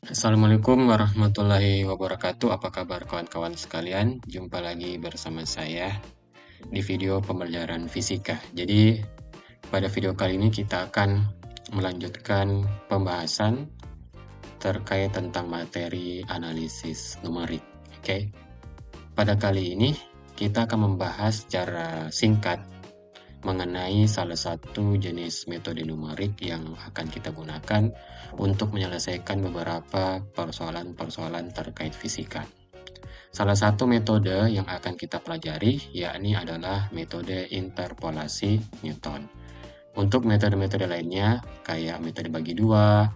Assalamualaikum warahmatullahi wabarakatuh. Apa kabar kawan-kawan sekalian? Jumpa lagi bersama saya di video pembelajaran fisika. Jadi, pada video kali ini kita akan melanjutkan pembahasan terkait tentang materi analisis numerik. Oke. Pada kali ini kita akan membahas secara singkat mengenai salah satu jenis metode numerik yang akan kita gunakan untuk menyelesaikan beberapa persoalan-persoalan terkait fisika. Salah satu metode yang akan kita pelajari yakni adalah metode interpolasi Newton. Untuk metode-metode lainnya kayak metode bagi dua,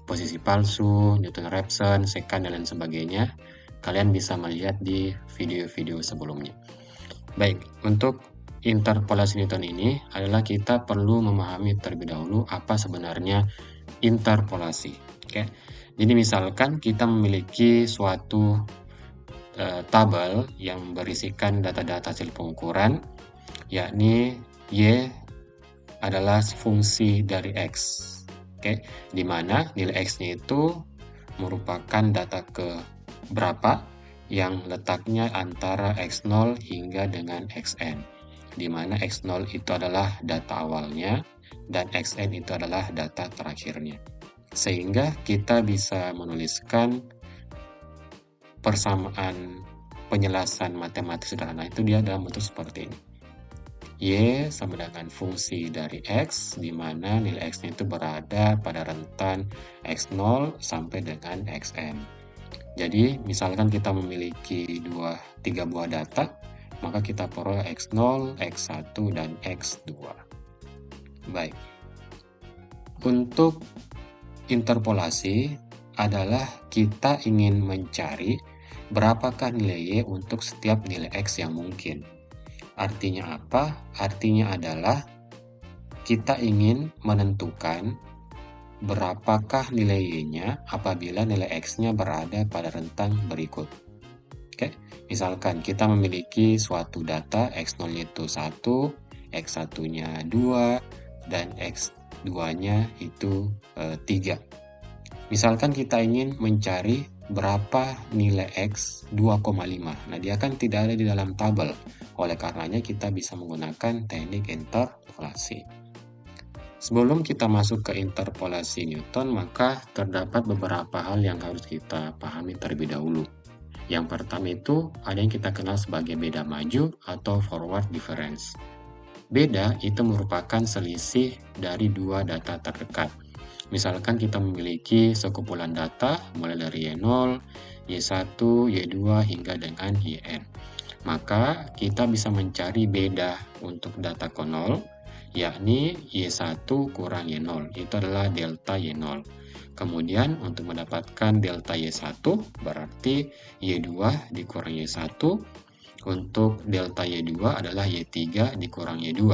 posisi palsu, Newton-Raphson, sekant, dan lain sebagainya, kalian bisa melihat di video-video sebelumnya. Baik, untuk interpolasi Newton ini adalah kita perlu memahami terlebih dahulu apa sebenarnya interpolasi. Oke. Jadi misalkan kita memiliki suatu tabel yang berisikan data-data hasil pengukuran, yakni Y adalah fungsi dari X. Oke, di mana nilai X-nya itu merupakan data ke berapa yang letaknya antara X0 hingga dengan Xn, di mana X0 itu adalah data awalnya dan Xn itu adalah data terakhirnya. Sehingga kita bisa menuliskan persamaan penjelasan matematis sederhana itu dia dalam bentuk seperti ini. Y sama dengan fungsi dari X, di mana nilai X-nya itu berada pada rentan X0 sampai dengan Xn. Jadi, misalkan kita memiliki 3 buah data, maka kita peroleh X0, X1, dan X2. Baik. Untuk interpolasi adalah kita ingin mencari berapakah nilai Y untuk setiap nilai X yang mungkin. Artinya apa? Artinya adalah kita ingin menentukan berapakah nilai Y-nya apabila nilai X-nya berada pada rentang berikut. Oke, misalkan kita memiliki suatu data X0-nya itu 1, X1-nya 2, dan X2-nya itu 3. Misalkan kita ingin mencari berapa nilai X 2,5. Nah, dia kan tidak ada di dalam tabel. Oleh karenanya kita bisa menggunakan teknik interpolasi. Sebelum kita masuk ke interpolasi Newton, maka terdapat beberapa hal yang harus kita pahami terlebih dahulu. Yang pertama itu ada yang kita kenal sebagai beda maju atau forward difference. Beda itu merupakan selisih dari dua data terdekat. Misalkan kita memiliki sekumpulan data mulai dari Y0, Y1, Y2 hingga dengan Yn. Maka kita bisa mencari beda untuk data ke-0, yakni Y1 kurang Y0, itu adalah delta Y0. Kemudian untuk mendapatkan delta Y1 berarti Y2 dikurang Y1, untuk delta Y2 adalah Y3 dikurang Y2.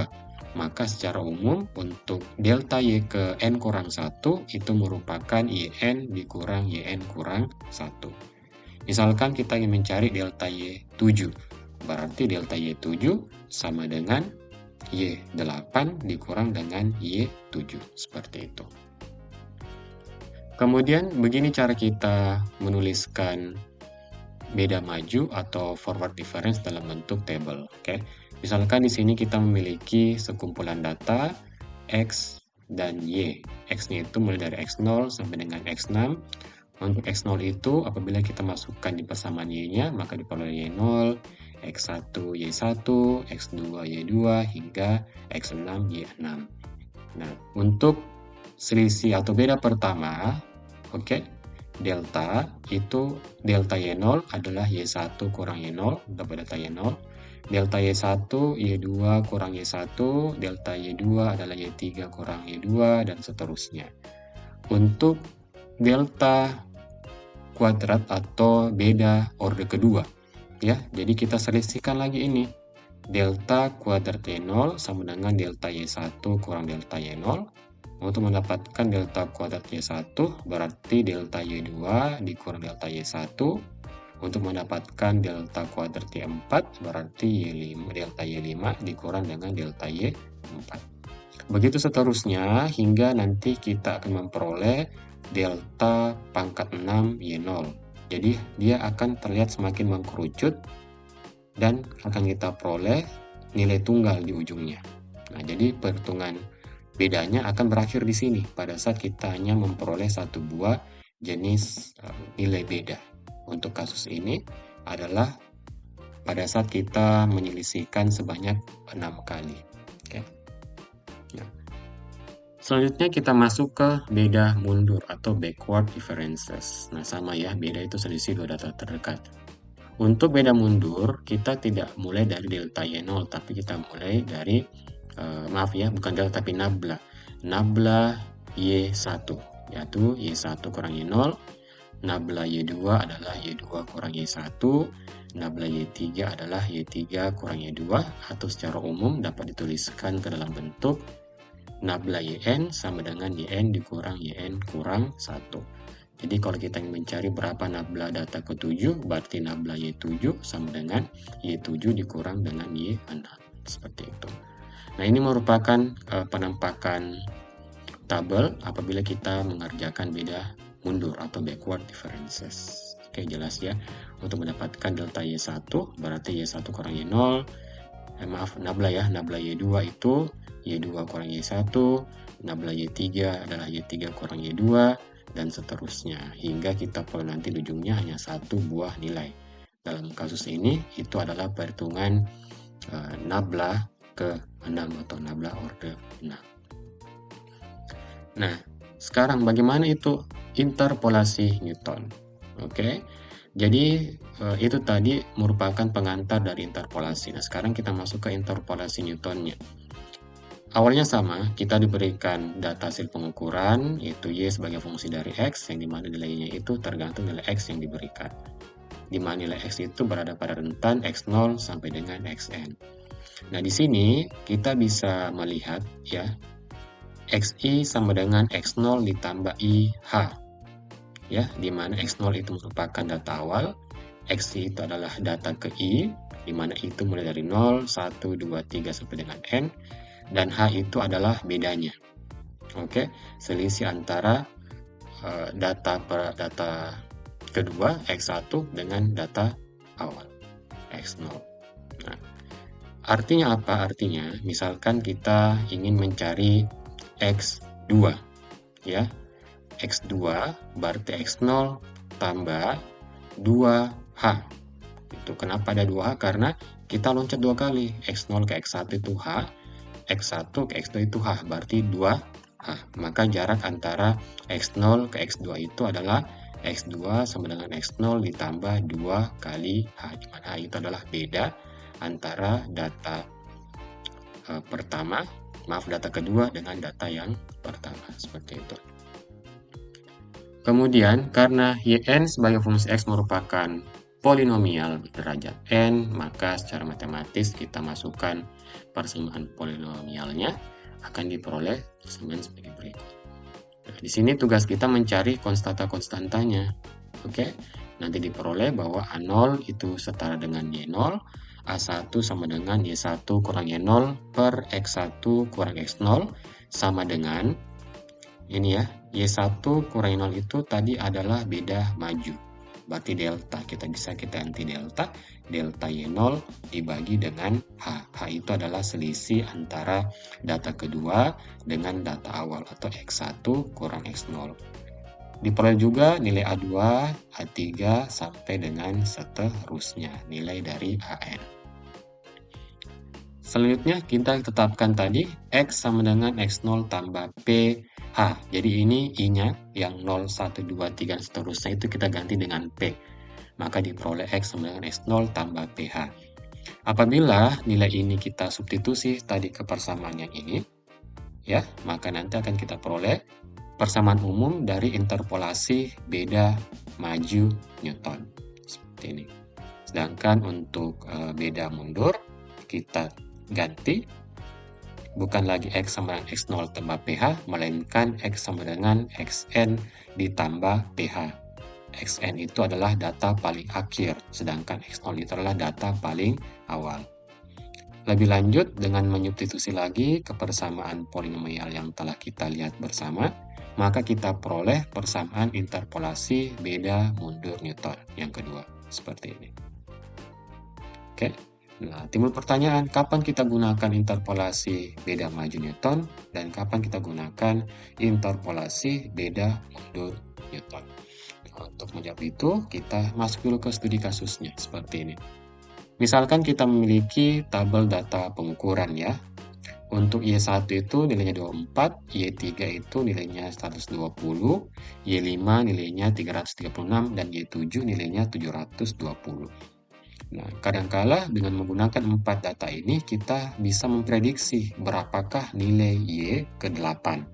Maka secara umum untuk delta Y ke N kurang 1 itu merupakan Yn dikurang Yn kurang 1. Misalkan kita ingin mencari delta Y7, berarti delta Y7 sama dengan Y8 dikurang dengan Y7, seperti itu. Kemudian begini cara kita menuliskan beda maju atau forward difference dalam bentuk tabel. Oke. Misalkan di sini kita memiliki sekumpulan data X dan Y. X-nya itu mulai dari X0 sampai dengan X6. Untuk X0 itu apabila kita masukkan di persamaan Y-nya, maka diperoleh Y0, X1 Y1, X2 Y2 hingga X6 Y6. Nah, untuk selisih atau beda pertama, oke, delta itu delta Y0 adalah Y1 kurang Y0, dapat delta Y0. Delta Y1, Y2 kurang Y1, delta Y2 adalah Y3 kurang Y2, dan seterusnya. Untuk delta kuadrat atau beda orde kedua, ya, jadi kita selisihkan lagi ini. Delta kuadrat Y0 sama dengan delta Y1 kurang delta Y0. Untuk mendapatkan delta kuadrat Y1 berarti delta Y2 dikurang delta Y1. Untuk mendapatkan delta kuadrat Y4 berarti delta Y5 dikurang dengan delta Y4. Begitu seterusnya hingga nanti kita akan memperoleh delta pangkat 6 Y0. Jadi dia akan terlihat semakin mengkerucut dan akan kita peroleh nilai tunggal di ujungnya. Nah, jadi perhitungan bedanya akan berakhir di sini pada saat kita hanya memperoleh satu buah jenis nilai beda. Untuk kasus ini adalah pada saat kita menyelisihkan sebanyak 6 kali. Oke. Nah, selanjutnya kita masuk ke beda mundur atau backward differences. Nah, sama ya, beda itu selisih dua data terdekat. Untuk beda mundur, kita tidak mulai dari delta Y0, tapi kita mulai dari, maaf ya, bukan delta tapi nabla. Nabla Y1, yaitu Y1 kurang Y0. Nabla Y2 adalah Y2 kurang Y1. Nabla Y3 adalah Y3 kurang Y2, atau secara umum dapat dituliskan ke dalam bentuk nabla Yn sama dengan Yn dikurang Yn kurang 1. Jadi kalau kita ingin mencari berapa nabla data ke-7, berarti nabla Y7 sama dengan Y7 dikurang dengan Y6. Seperti itu. Nah, ini merupakan penampakan tabel apabila kita mengerjakan beda mundur atau backward differences. Oke, jelas ya. Untuk mendapatkan delta Y1, berarti Y1 kurang Y0. Nabla ya, nabla Y2 itu Y2 kurang Y1, nabla Y3 adalah Y3 kurang Y2, dan seterusnya, hingga kita peroleh nanti di ujungnya hanya satu buah nilai. Dalam kasus ini, itu adalah perhitungan nabla ke-6 atau nabla order 6. Nah, sekarang bagaimana itu interpolasi Newton? Oke, jadi itu tadi merupakan pengantar dari interpolasi. Nah, sekarang kita masuk ke interpolasi Newtonnya. Awalnya sama, kita diberikan data hasil pengukuran, yaitu Y sebagai fungsi dari X, yang dimana nilainya itu tergantung nilai X yang diberikan. Dimana nilai X itu berada pada rentan X0 sampai dengan Xn. Nah, di sini kita bisa melihat ya, Xi sama dengan X0 ditambah IH. Ya, dimana X0 itu merupakan data awal, Xi itu adalah data ke I, dimana itu mulai dari 0, 1, 2, 3 sampai dengan N. Dan H itu adalah bedanya. Oke, selisih antara data kedua X1 dengan data awal X0. Nah, artinya apa? Artinya misalkan kita ingin mencari X2 ya. X2 berarti X0 tambah 2H. Itu kenapa ada 2H? Karena kita loncat dua kali. X0 ke X1 itu H, X1 ke X2 itu H, berarti 2H. Maka jarak antara X0 ke X2 itu adalah X2 sama dengan X0 ditambah 2 kali H, di mana H itu adalah beda antara data data kedua dengan data yang pertama, seperti itu. Kemudian, karena Yn sebagai fungsi X merupakan polinomial derajat N, maka secara matematis kita masukkan persamaan polinomialnya, akan diperoleh persamaan sebagai berikut. Nah, di sini tugas kita mencari konstanta-konstantanya. Oke, nanti diperoleh bahwa A0 itu setara dengan Y0, A1 sama dengan Y1 kurang Y0 per X1 kurang X0 sama dengan ini ya, Y1 kurang Y0 itu tadi adalah beda maju. Berarti delta, kita ganti delta. Delta Y0 dibagi dengan H. H itu adalah selisih antara data kedua dengan data awal atau X1 kurang X0. Diperoleh juga nilai A2, A3 sampai dengan seterusnya, nilai dari AN. Selanjutnya kita tetapkan tadi X sama dengan X0 tambah PH. Jadi ini I-nya yang 0, 1, 2, 3 dan seterusnya itu kita ganti dengan P. Maka diperoleh X sama dengan X0 tambah PH. Apabila nilai ini kita substitusi tadi ke persamaan yang ini, ya, maka nanti akan kita peroleh persamaan umum dari interpolasi beda maju Newton. Seperti ini. Sedangkan untuk beda mundur, kita ganti bukan lagi X sama dengan X0 tambah PH, melainkan X sama dengan Xn ditambah PH. Xn itu adalah data paling akhir, sedangkan X0 itu adalah data paling awal. Lebih lanjut, dengan menyubstitusi lagi kebersamaan polinomial yang telah kita lihat bersama, maka kita peroleh persamaan interpolasi beda mundur Newton yang kedua, seperti ini. Oke, nah timbul pertanyaan, kapan kita gunakan interpolasi beda maju Newton dan kapan kita gunakan interpolasi beda mundur Newton. Nah, untuk menjawab itu, kita masuk dulu ke studi kasusnya, seperti ini. Misalkan kita memiliki tabel data pengukuran ya. Untuk Y1 itu nilainya 24, Y3 itu nilainya 120, Y5 nilainya 336, dan Y7 nilainya 720. Nah, kadangkala dengan menggunakan 4 data ini, kita bisa memprediksi berapakah nilai Y ke 8,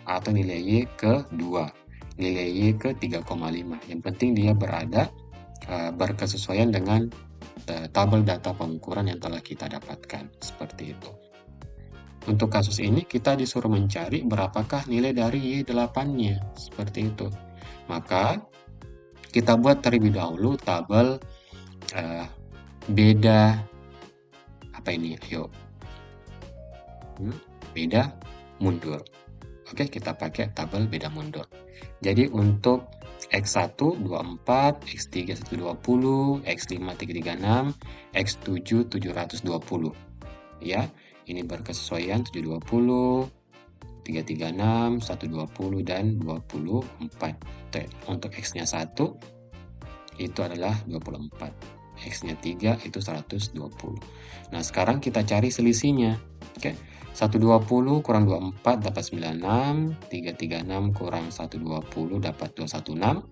atau nilai Y ke 2, nilai Y ke 3,5. Yang penting dia berkesesuaian dengan tabel data pengukuran yang telah kita dapatkan, seperti itu. Untuk kasus ini kita disuruh mencari berapakah nilai dari Y8-nya, seperti itu. Maka kita buat terlebih dahulu tabel beda apa ini? Ayo. Beda mundur. Oke, kita pakai tabel beda mundur. Jadi untuk X1 24, X3 120, X5 336, X7 720. Ya. Ini berkesesuaian 720, 336, 120, dan 24. Untuk X-nya 1 itu adalah 24. X-nya 3 itu 120. Nah, sekarang kita cari selisihnya. Oke. 120 kurang 24 dapat 96, 336 kurang 120 dapat 216,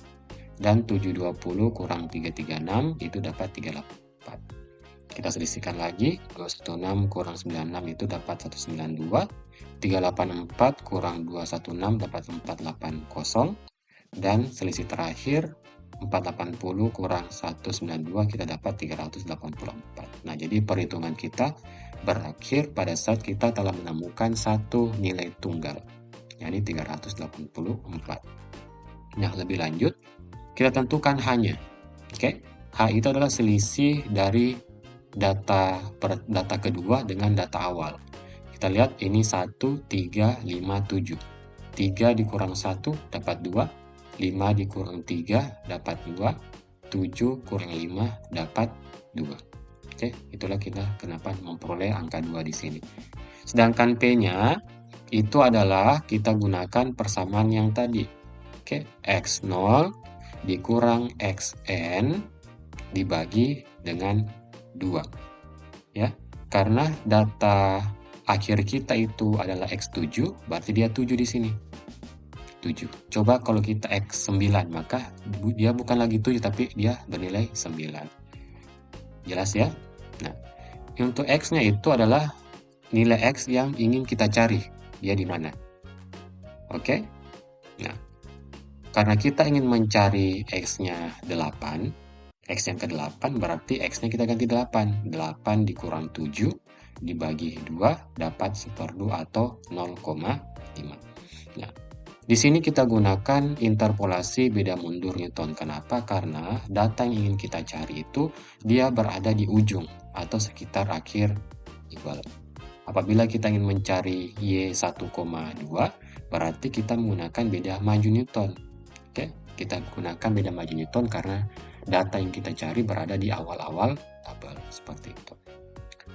dan 720 kurang 336 itu dapat 38. Kita selisihkan lagi, 216 kurang 96 itu dapat 192, 384 kurang 216 dapat 480, dan selisih terakhir 480 kurang 192 kita dapat 384. Nah, jadi perhitungan kita berakhir pada saat kita telah menemukan satu nilai tunggal, yakni 384. Nah, lebih lanjut, kita tentukan H-nya. Oke, H itu adalah selisih dari data kedua dengan data awal. Kita lihat ini 1, 3, 5, 7. 3 dikurang 1 dapat 2, 5 dikurang 3 dapat 2, 7 kurang 5 dapat 2. Oke, itulah kita kenapa memperoleh angka 2 di sini. Sedangkan P-nya itu adalah kita gunakan persamaan yang tadi. Oke, X0 dikurang Xn dibagi dengan 2. Ya, karena data akhir kita itu adalah X7, berarti dia 7 di sini. 7. Coba kalau kita X9, maka dia bukan lagi 7, tapi dia bernilai 9. Jelas ya? Nah, untuk X-nya itu adalah nilai X yang ingin kita cari. Dia di mana? Oke? Nah, karena kita ingin mencari X-nya 8, X yang ke-8 berarti X-nya kita ganti 8. 8 dikurang 7 dibagi 2 dapat 1/2 atau 0,5. Nah, di sini kita gunakan interpolasi beda mundur Newton. Kenapa? Karena data yang ingin kita cari itu dia berada di ujung atau sekitar akhir igual. Apabila kita ingin mencari Y1,2, berarti kita menggunakan beda maju Newton. Oke, kita gunakan beda maju Newton karena data yang kita cari berada di awal-awal tabel, seperti itu.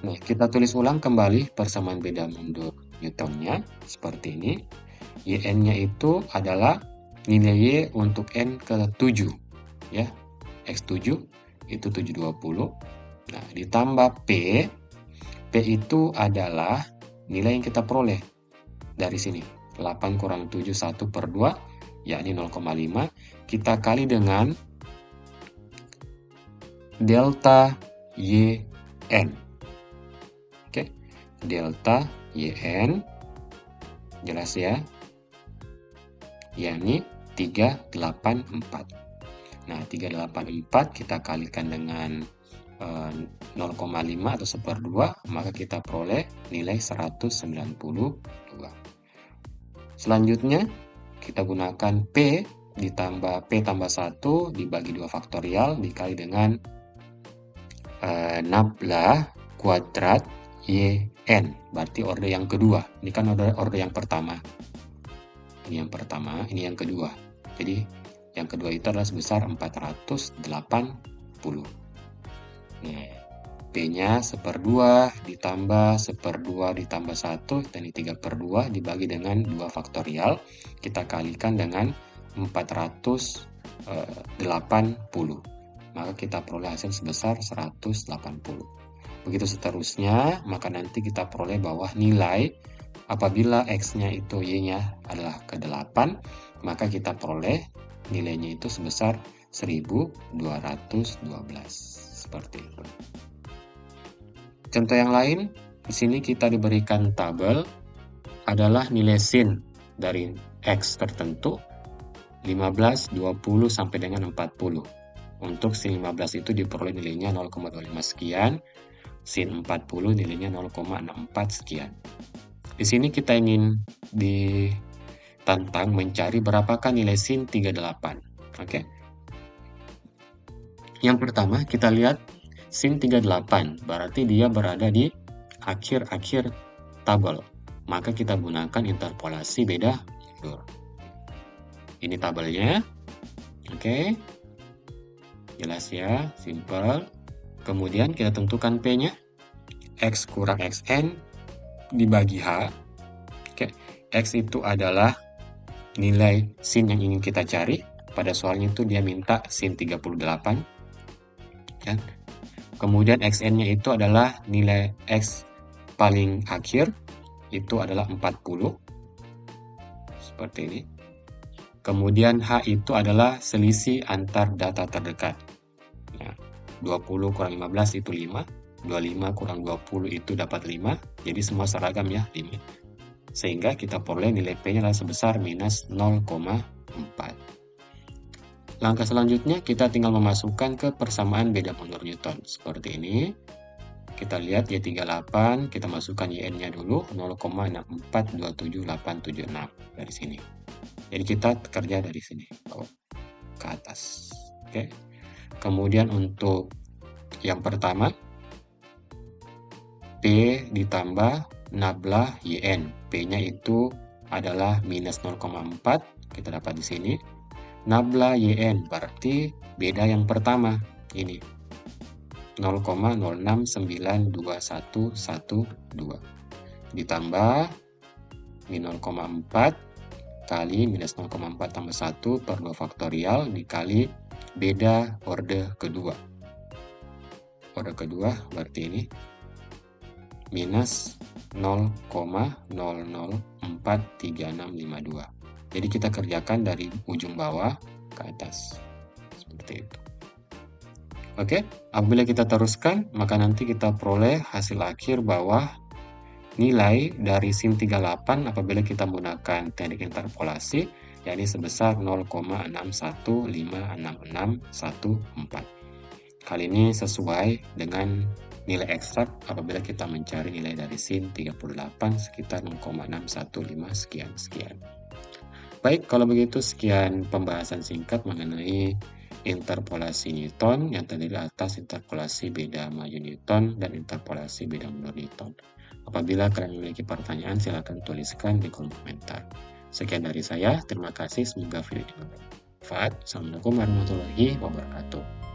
Nah, kita tulis ulang kembali persamaan beda mundur Newtonnya, seperti ini. Yn-nya itu adalah nilai Y untuk N ke-7, ya. X7 itu 720. Nah, ditambah P itu adalah nilai yang kita peroleh dari sini. 8 kurang 7, 1/2, yakni 0,5. Kita kali dengan delta Yn. Oke, delta Yn, jelas ya, yakni 384. Nah, 384 kita kalikan dengan 0,5 atau 1/2, maka kita peroleh nilai 192. Selanjutnya, kita gunakan P ditambah P tambah 1 dibagi 2 faktorial dikali dengan nabla kuadrat YN, berarti order yang kedua. Ini kan order yang pertama. Ini yang pertama, ini yang kedua. Jadi yang kedua itu adalah sebesar 480. Nah, P-nya 1/2 ditambah 1/2 ditambah 1, dan 3/2 dibagi dengan 2 faktorial. Kita kalikan dengan 480. Maka kita peroleh hasil sebesar 180. Begitu seterusnya, maka nanti kita peroleh bahwa nilai apabila X-nya itu Y-nya adalah ke-8, maka kita peroleh nilainya itu sebesar 1212. Seperti itu. Contoh yang lain, di sini kita diberikan tabel adalah nilai sin dari X tertentu 15, 20, sampai dengan 40. Untuk sin 15 itu diperoleh nilainya 0,25 sekian, sin 40 nilainya 0,64 sekian. Di sini kita ingin ditantang mencari berapakah nilai sin 38. Oke. Yang pertama kita lihat sin 38, berarti dia berada di akhir-akhir tabel. Maka kita gunakan interpolasi beda mundur. Ini tabelnya. Oke. Jelas ya, simple. Kemudian kita tentukan P-nya. X kurang XN dibagi H. Oke. X itu adalah nilai sin yang ingin kita cari. Pada soalnya itu dia minta sin 38. Ya. Kemudian XN-nya itu adalah nilai X paling akhir, itu adalah 40. Seperti ini. Kemudian H itu adalah selisih antar data terdekat. Nah, 20 kurang 15 itu 5. 25 kurang 20 itu dapat 5. Jadi semua seragam ya, 5. Sehingga kita peroleh nilai P-nya adalah sebesar minus 0,4. Langkah selanjutnya kita tinggal memasukkan ke persamaan beda mundur Newton. Seperti ini. Kita lihat Y38, kita masukkan YN-nya dulu 0,6427876 dari sini. Jadi kita kerja dari sini ke atas. Oke. Kemudian untuk yang pertama P ditambah nabla YN. P-nya itu adalah minus 0,4. Kita dapat di sini. Nabla YN berarti beda yang pertama ini 0,06921112 ditambah min 0,4 kali minus 0,4 tambah 1 per 2 faktorial dikali beda orde kedua. Orde kedua berarti ini minus 0,004362. Jadi kita kerjakan dari ujung bawah ke atas. Seperti itu. Oke, apabila kita teruskan, maka nanti kita peroleh hasil akhir bahwa nilai dari sin 38 apabila kita menggunakan teknik interpolasi, yakni sebesar 0,61566614. Kali ini sesuai dengan nilai eksak apabila kita mencari nilai dari sin 38 sekitar 0,615 sekian. Baik, kalau begitu sekian pembahasan singkat mengenai interpolasi Newton yang terdiri atas interpolasi beda maju Newton dan interpolasi beda mundur Newton. Apabila kalian memiliki pertanyaan, silakan tuliskan di kolom komentar. Sekian dari saya, terima kasih, semoga video ini bermanfaat. Assalamualaikum warahmatullahi wabarakatuh.